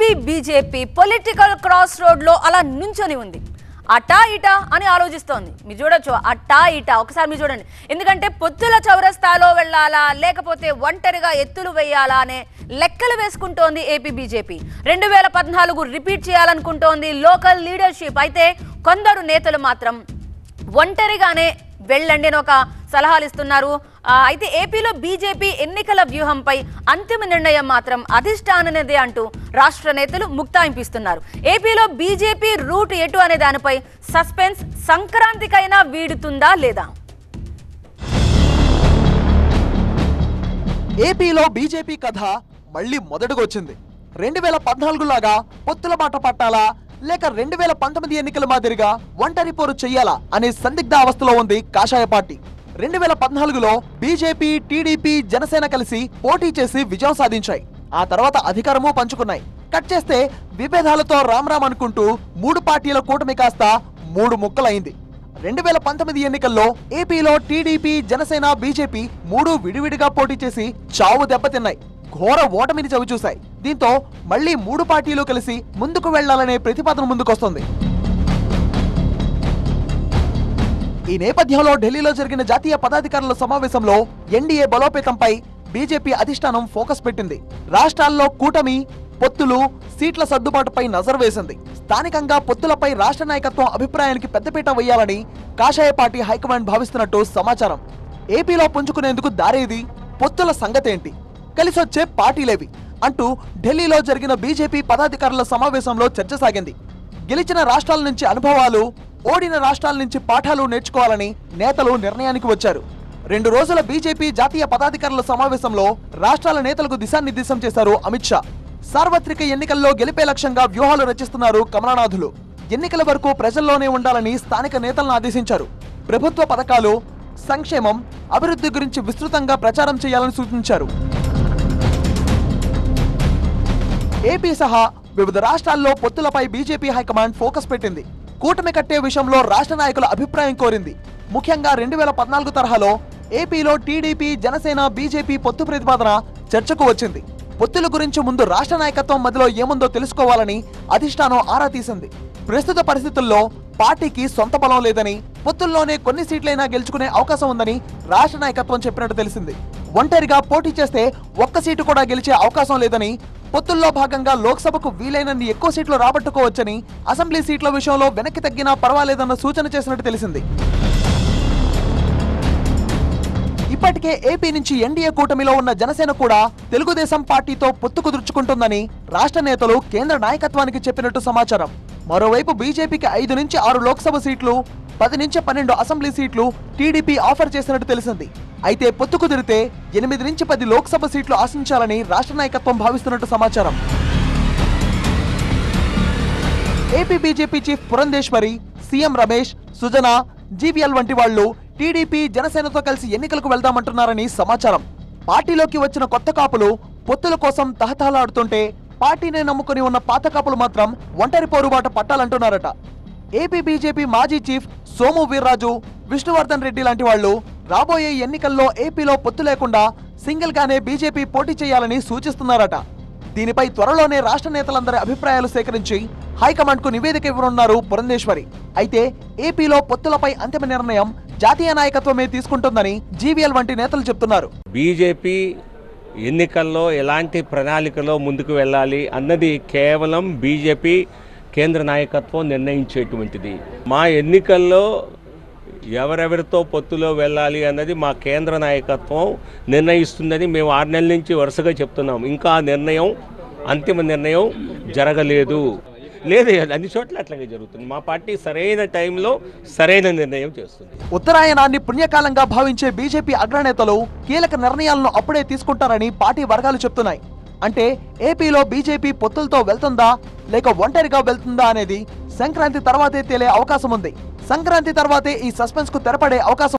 AP BJP political cross road లో అలా నుంచొని ఉంది. అటా ఇటా అని ఆలోచిస్తోంది. మీరు చూడొచ్చు, అటా ఇటా ఒకసారి మీరు చూడండి. ఎందుకంటే పొత్తుల చౌరస్తాలో వెళ్ళాలా లేకపోతే ఒంటరిగా ఎత్తులు వేయాలా అనే లెక్కలు వేసుకుంటోంది ఏపీ బీజేపీ. 2014 రిపీట్ చేయాలనుకుంటోంది లోకల్ లీడర్షిప్. అయితే కొందరు నేతలు మాత్రం ఒంటరిగానే వెళ్ళండి అని ఒక సలహాలు ఇస్తున్నారు. అయితే ఏపీలో బీజేపీ ఎన్నికల వ్యూహంపై అంతిమ నిర్ణయం మాత్రం అధిష్టాననేదే అంటూ రాష్ట్ర నేతలు ముక్తాయింపిస్తున్నారు. ఏపీలో బీజేపీ రూట్ ఎటు అనే దానిపై సస్పెన్స్ సంక్రాంతికైనా వీడుతుందా లేదా? ఏపీలో బీజేపీ కథ మళ్ళీ మొదటికొచ్చింది. 2014 లాగా పొత్తుల బాట పట్టాలా లేక 2019 ఎన్నికల మాదిరిగా ఒంటరి పోరు చెయ్యాలా అనే సందిగ్ధ అవస్థలో ఉంది కాషాయ పార్టీ. 2014లో బీజేపీ, టీడీపీ, జనసేన కలిసి పోటీ చేసి విజయం సాధించాయి. ఆ తర్వాత అధికారము పంచుకున్నాయి. కట్ చేస్తే విభేదాలతో రామ్ అనుకుంటూ 3 పార్టీల కూటమి కాస్త 3 ముక్కలైంది. 2019 ఎన్నికల్లో ఏపీలో టీడీపీ, జనసేన, బీజేపీ 3 విడివిడిగా పోటీ చేసి చావు దెబ్బతిన్నాయి. ఘోర ఓటమిని చవిచూశాయి. దీంతో మళ్లీ 3 పార్టీలు కలిసి ముందుకు వెళ్లాలనే ప్రతిపాదన ముందుకొస్తుంది. ఈ నేపథ్యంలో ఢిల్లీలో జరిగిన జాతీయ పదాధికారుల సమావేశంలో ఎన్డీఏ బలోపేతంపై బీజేపీ అధిష్టానం ఫోకస్ పెట్టింది. రాష్ట్రాల్లో కూటమి, పొత్తులు, సీట్ల సర్దుబాటుపై నజరు వేసింది. స్థానికంగా పొత్తులపై రాష్ట్ర నాయకత్వం అభిప్రాయానికి పెద్దపీట వేయాలని కాషాయ పార్టీ హైకమాండ్ భావిస్తున్నట్టు సమాచారం. ఏపీలో పుంజుకునేందుకు దారేది, పొత్తుల సంగతేంటి, కలిసొచ్చే పార్టీలేవి అంటూ ఢిల్లీలో జరిగిన బీజేపీ పదాధికారుల సమావేశంలో చర్చ సాగింది. గెలిచిన రాష్ట్రాల నుంచి అనుభవాలు, ఓడిన రాష్ట్రాల నుంచి పాఠాలు నేర్చుకోవాలని నేతలు నిర్ణయానికి వచ్చారు. 2 రోజుల బీజేపీ జాతీయ పదాధికారుల సమావేశంలో రాష్ట్రాల నేతలకు దిశానిర్దేశం చేశారు అమిత్ షా. సార్వత్రిక ఎన్నికల్లో గెలిపే లక్ష్యంగా వ్యూహాలు రచిస్తున్నారు కమలనాథులు. ఎన్నికల వరకు ప్రజల్లోనే ఉండాలని స్థానిక నేతలను ఆదేశించారు. ప్రభుత్వ పథకాలు, సంక్షేమం, అభివృద్ధి గురించి విస్తృతంగా ప్రచారం చేయాలని సూచించారు. ఏపీ సహా వివిధ రాష్ట్రాల్లో పొత్తులపై బీజేపీ హైకమాండ్ ఫోకస్ పెట్టింది. కూటమి కట్టే విషయంలో రాష్ట్ర నాయకుల అభిప్రాయం కోరింది. ముఖ్యంగా 2014 తరహాలో ఏపీలో టీడీపీ, జనసేన, బీజేపీ పొత్తు ప్రతిపాదన చర్చకు వచ్చింది. పొత్తుల గురించి ముందు రాష్ట్ర నాయకత్వం మధ్యలో ఏముందో తెలుసుకోవాలని అధిష్టానం ఆరా తీసింది. ప్రస్తుత పరిస్థితుల్లో పార్టీకి సొంత బలం లేదని, పొత్తుల్లోనే కొన్ని సీట్లైనా గెలుచుకునే అవకాశం ఉందని రాష్ట్ర నాయకత్వం చెప్పినట్టు తెలిసింది. ఒంటరిగా పోటీ చేస్తే ఒక్క సీటు కూడా గెలిచే అవకాశం లేదని, పొత్తుల్లో భాగంగా లోక్సభకు వీలైనన్ని ఎక్కువ సీట్లు రాబట్టుకోవచ్చని, అసెంబ్లీ సీట్ల విషయంలో వెనక్కి తగ్గినా పర్వాలేదన్న సూచన చేసినట్టు తెలిసింది. ఇప్పటికే ఏపీ నుంచి ఎన్డీఏ కూటమిలో ఉన్న జనసేన కూడా తెలుగుదేశం పార్టీతో పొత్తు కుదుర్చుకుంటుందని రాష్ట్ర నేతలు కేంద్ర నాయకత్వానికి చెప్పినట్టు సమాచారం. మరోవైపు బీజేపీకి 5 నుంచి 6 లోక్సభ సీట్లు, 10 నుంచి 12 అసెంబ్లీ సీట్లు టీడీపీ ఆఫర్ చేసినట్టు తెలిసింది. అయితే పొత్తు కుదిరితే 8 నుంచి 10 లోక్సభ సీట్లు ఆశించాలని రాష్ట్ర నాయకత్వం భావిస్తున్నట్టు సమాచారం. AP BJP chief Purandeswari, CM Ramesh, Sujana, GVL వంటి వాళ్లు టీడీపీ, జనసేనతో కలిసి ఎన్నికలకు వెళ్దామంటున్నారని సమాచారం. పార్టీలోకి వచ్చిన కొత్త కాపులు పొత్తుల కోసం తహతహలాడుతుంటే పార్టీనే నమ్ముకుని ఉన్న పాత కాపులు మాత్రం ఒంటరి పోరుబాట పట్టాలంటున్నారట. ఏపీ బీజేపీ మాజీ చీఫ్ సోము వీర్రాజు, విష్ణువర్ధన్ రెడ్డి లాంటి వాళ్లు రాబోయే ఎన్నికల్లో ఏపీలో పొత్తు లేకుండా సింగిల్ గానే బీజేపీ పోటీ చేయాలని సూచిస్తున్నారట. దీనిపై త్వరలోనే రాష్ట్ర నేతలందరి అభిప్రాయాలు సేకరించి హైకమాండ్ కు నివేదిక ఇవ్వనున్నారు పురంధేశ్వరి. అయితే ఏపీలో పొత్తులపై అంతిమ నిర్ణయం జాతీయ నాయకత్వమే తీసుకుంటుందని జీవీఎల్ వంటి నేతలు చెప్తున్నారు. బీజేపీ ఎన్నికల్లో ఎలాంటి ప్రణాళికలో ముందుకు వెళ్ళాలి అన్నది కేవలం బీజేపీ కేంద్ర నాయకత్వం నిర్ణయించేటువంటిది. మా ఎన్నికల్లో ఎవరెవరితో పొత్తులో వెళ్ళాలి అన్నది మా కేంద్ర నాయకత్వం నిర్ణయిస్తుందని మేము 6 నెలల నుంచి వరుసగా చెప్తున్నాం. ఇంకా ఆ నిర్ణయం, అంతిమ నిర్ణయం జరగలేదు. లేదు, అన్ని చోట్ల అట్లాగే జరుగుతుంది. మా పార్టీ సరైన టైంలో సరైన నిర్ణయం చేస్తుంది. ఉత్తరాయణాన్ని పుణ్యకాలంగా భావించే బీజేపీ అగ్రనేతలు కీలక నిర్ణయాలను అప్పుడే తీసుకుంటారని పార్టీ వర్గాలు చెప్తున్నాయి. అంటే ఏపీలో బీజేపీ పొత్తులతో వెళ్తుందా లేక ఒంటరిగా వెళ్తుందా అనేది సంక్రాంతి తర్వాతే తేలే అవకాశం ఉంది. సంక్రాంతి తర్వాతే ఈ సస్పెన్స్ కు తెరపడే అవకాశం